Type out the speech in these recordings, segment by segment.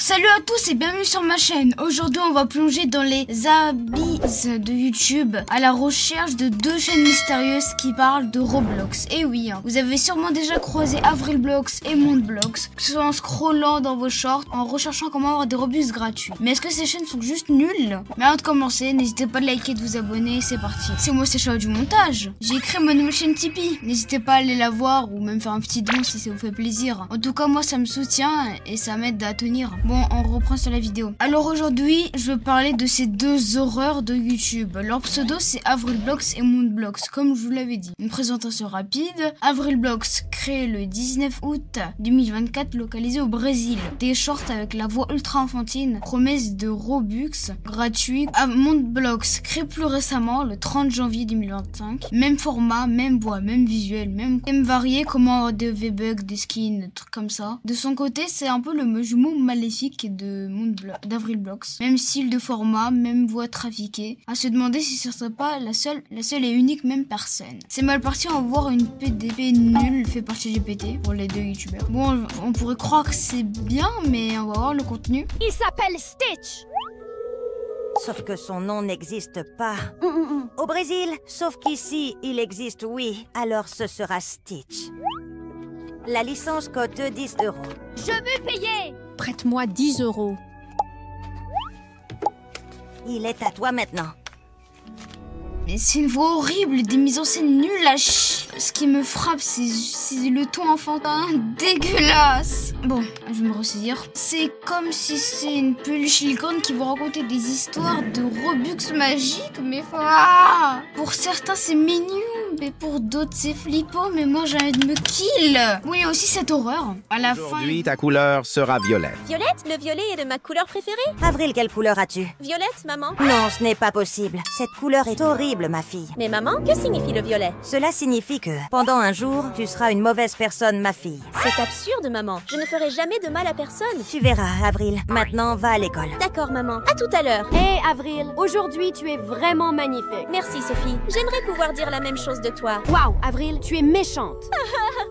Salut à tous et bienvenue sur ma chaîne. Aujourd'hui on va plonger dans les abysses de YouTube à la recherche de deux chaînes mystérieuses qui parlent de Roblox. Et oui, vous avez sûrement déjà croisé Avrilblox et Mondblox, que ce soit en scrollant dans vos shorts, en recherchant comment avoir des Robux gratuits. Mais est-ce que ces chaînes sont juste nulles? Mais avant de commencer, n'hésitez pas à liker et de vous abonner, c'est parti. C'est moi, c'est Choix du montage. J'ai créé ma nouvelle chaîne Tipeee. N'hésitez pas à aller la voir ou même faire un petit don si ça vous fait plaisir. En tout cas, moi ça me soutient et ça m'aide à tenir. Bon, on reprend sur la vidéo. Alors aujourd'hui, je veux parler de ces deux horreurs de YouTube. Leur pseudo, c'est Avrilblox et Mondblox, comme je vous l'avais dit. Une présentation rapide. Avrilblox, créé le 19 août 2024, localisé au Brésil. Des shorts avec la voix ultra enfantine, promesse de Robux gratuit. Mondblox, créé plus récemment, le 30 janvier 2025. Même format, même voix, même visuel, même varié, comment avoir des V-Bucks, des skins, des trucs comme ça. De son côté, c'est un peu le jumeau maléfique de d'Avrilblox. Même style de format, même voix trafiquée. À se demander si ce serait pas la seule et unique même personne. C'est mal parti, on va voir une PDP nulle fait par ChatGPT pour les deux youtubeurs. Bon, on pourrait croire que c'est bien, mais on va voir le contenu. Il s'appelle Stitch. Sauf que son nom n'existe pas. Au Brésil, sauf qu'ici, il existe, oui. Alors ce sera Stitch. La licence coûte 10 €. Je veux payer. Prête-moi 10 €. Il est à toi maintenant. Mais c'est une voix horrible, des mises en scène nulles à Ce qui me frappe, c'est le ton enfantin dégueulasse. Bon, je vais me ressaisir. C'est comme si c'est une peluche licorne qui vous racontait des histoires de Robux magiques, mais pour certains c'est mignon, mais pour d'autres c'est flippant, mais moi j'ai envie de me kill. Oui, il y a aussi cette horreur. À la fin... Aujourd'hui, ta couleur sera violette. Violette, le violet est de ma couleur préférée. Avril, quelle couleur as-tu? Violette, maman. Non, ce n'est pas possible. Cette couleur est horrible, ma fille. Mais maman, que signifie le violet? Cela signifie que, pendant un jour, tu seras une mauvaise personne, ma fille. C'est absurde, maman. Je ne ferai jamais de mal à personne. Tu verras, Avril. Maintenant, va à l'école. D'accord, maman. À tout à l'heure. Hé, Avril, aujourd'hui tu es vraiment magnifique. Merci, Sophie. J'aimerais pouvoir dire la même chose de toi. Waouh, Avril, tu es méchante.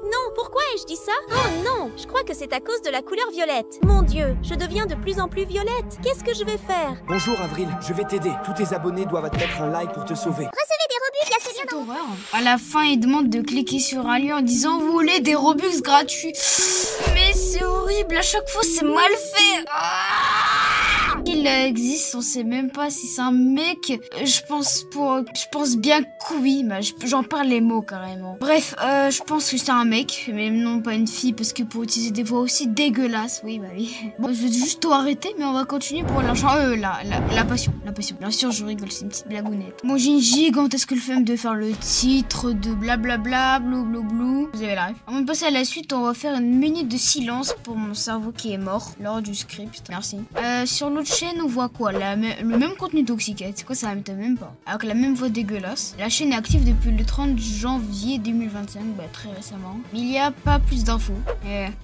Non, pourquoi ai-je dit ça? Oh non, je crois que c'est à cause de la couleur violette. Mon Dieu, je deviens de plus en plus violette. Qu'est-ce que je vais faire? Bonjour Avril, je vais t'aider. Tous tes abonnés doivent te mettre un like pour te sauver. Recevez des Robux, là c'est bien Cette horreur. À la fin, il demande de cliquer sur un lien en disant vous voulez des Robux gratuits. Mais c'est horrible, à chaque fois c'est mal fait. Il existe, on sait même pas si c'est un mec. Je pense bien que oui, mais j'en parle les mots carrément. Bref, je pense que c'est un mec, mais non pas une fille, parce que pour utiliser des voix aussi dégueulasses, oui bah oui. Bon, je vais juste tout arrêter, mais on va continuer pour la passion. Bien sûr, je rigole, c'est une petite blagounette. Moi j'ai une gigantesque flemme de faire le titre de blablabla, blou. Vous avez la ref. Avant de passer à la suite, on va faire une minute de silence pour mon cerveau qui est mort lors du script. Merci. Sur l'autre chaîne, on voit quoi? Le même contenu toxique. C'est quoi, ça m'étonne même pas. Avec la même voix dégueulasse. La chaîne est active depuis le 30 janvier 2025, bah très récemment. Mais il n'y a pas plus d'infos.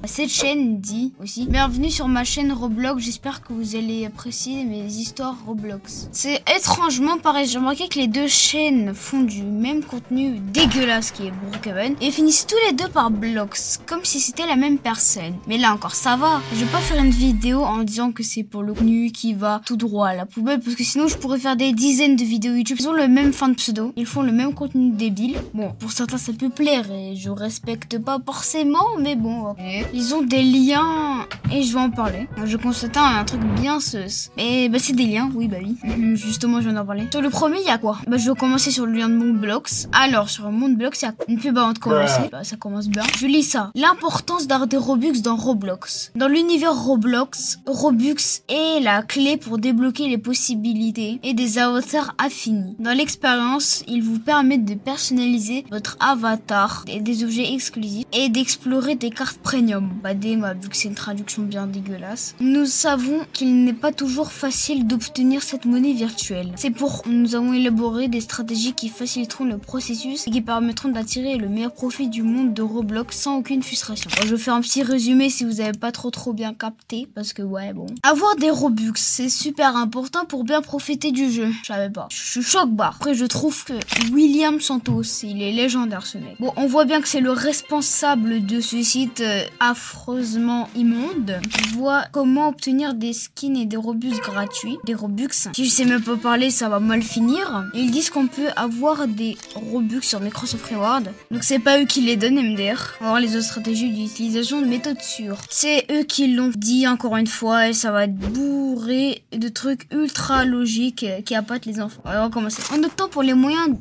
Cette chaîne dit aussi: bienvenue sur ma chaîne Roblox, j'espère que vous allez apprécier mes histoires Roblox. C'est étrangement pareil. J'ai remarqué que les deux chaînes font du même contenu dégueulasse qui est Brookhaven et finissent tous les deux par Blox, comme si c'était la même personne. Mais là encore, ça va. Je vais pas faire une vidéo en disant que c'est pour le contenu qui va tout droit à la poubelle, parce que sinon je pourrais faire des dizaines de vidéos YouTube. Ils ont le même fin de pseudo, ils font le même contenu débile. Bon, pour certains ça peut plaire et je respecte pas forcément, mais bon, okay. Ils ont des liens et je vais en parler. Je constate un truc bien sus. Mais bah c'est des liens, oui bah oui. Justement, je viens d'en parler. Sur le premier, il y a quoi? Bah je vais commencer sur le lien de Mondblox. Alors sur Mondblox, il y a une pub avant de commencer. Bah ça commence bien. Je lis ça. L'importance d'avoir des Robux dans Roblox. Dans l'univers Roblox, Robux est la clé pour débloquer les possibilités et des avatars affinis. Dans l'expérience, il vous permet de personnaliser votre avatar et des objets exclusifs et d'explorer des cartes premium. Bah des maps, vu que c'est une traduction bien dégueulasse. Nous savons qu'il n'est pas toujours facile d'obtenir cette monnaie virtuelle. C'est pourquoi nous avons élaboré des stratégies qui faciliteront le processus et qui permettront d'attirer le meilleur profit du monde de Roblox sans aucune frustration. Bon, je vais faire un petit résumé si vous avez pas trop bien capté, parce que ouais bon. Avoir des Robux, c'est super important pour bien profiter du jeu. Je savais pas. Je suis choc barre. Après, je trouve que William Santos, il est légendaire ce mec. Bon, on voit bien que c'est le responsable de ce site affreusement immonde. On voit comment obtenir des skins et des Robux gratuits. Des Robux. Si je sais même pas parler, ça va mal finir. Ils disent qu'on peut avoir des Robux sur Microsoft Reward. Donc c'est pas eux qui les donnent MDR. On va voir les autres stratégies d'utilisation de méthodes sûres. C'est eux qui l'ont dit encore une fois et ça va être bourré de trucs ultra logiques qui appâtent les enfants. On va commencer. En optant pour les moyens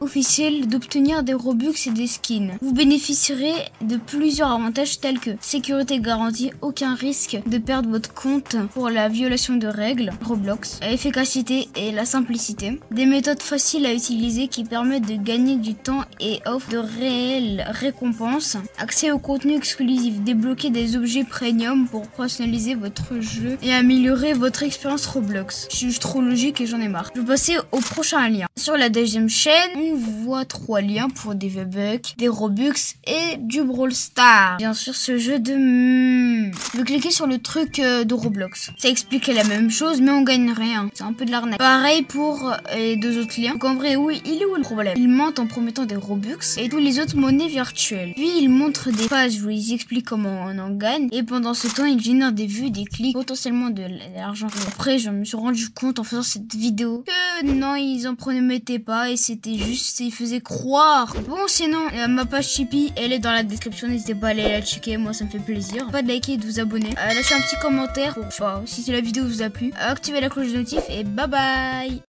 officiels d'obtenir des Robux et des skins, vous bénéficierez de plusieurs avantages tels que sécurité garantie, aucun risque de perdre votre compte pour la violation de règles, Roblox, efficacité et la simplicité, des méthodes faciles à utiliser qui permettent de gagner du temps et offrent de réelles récompenses, accès au contenu exclusif, débloquer des objets premium pour personnaliser votre jeu et améliorer votre expérience Roblox. Je suis trop logique et j'en ai marre. Je vais passer au prochain lien. Sur la deuxième chaîne, on voit 3 liens pour des V-Bucks, des Robux et du Brawl Stars. Bien sûr, ce jeu de... Je vais cliquer sur le truc de Roblox. Ça explique la même chose, mais on gagne rien. C'est un peu de l'arnaque. Pareil pour les 2 autres liens. Donc en vrai, oui, il est où le problème? Il mente en promettant des Robux et tous les autres monnaies virtuelles. Puis il montre des pages où il explique comment on en gagne. Et pendant ce temps, il génère des vues, des clics, potentiellement de l'argent. Après, je me suis rendu compte en faisant cette vidéo que non, ils en promettaient pas et c'était juste, ils faisaient croire. Bon, sinon, ma page Tipeee, elle est dans la description. N'hésitez pas à aller la checker, moi ça me fait plaisir. Pas de liker et de vous abonner. Lâchez un petit commentaire pour, si la vidéo vous a plu. Activez la cloche de notif et bye bye.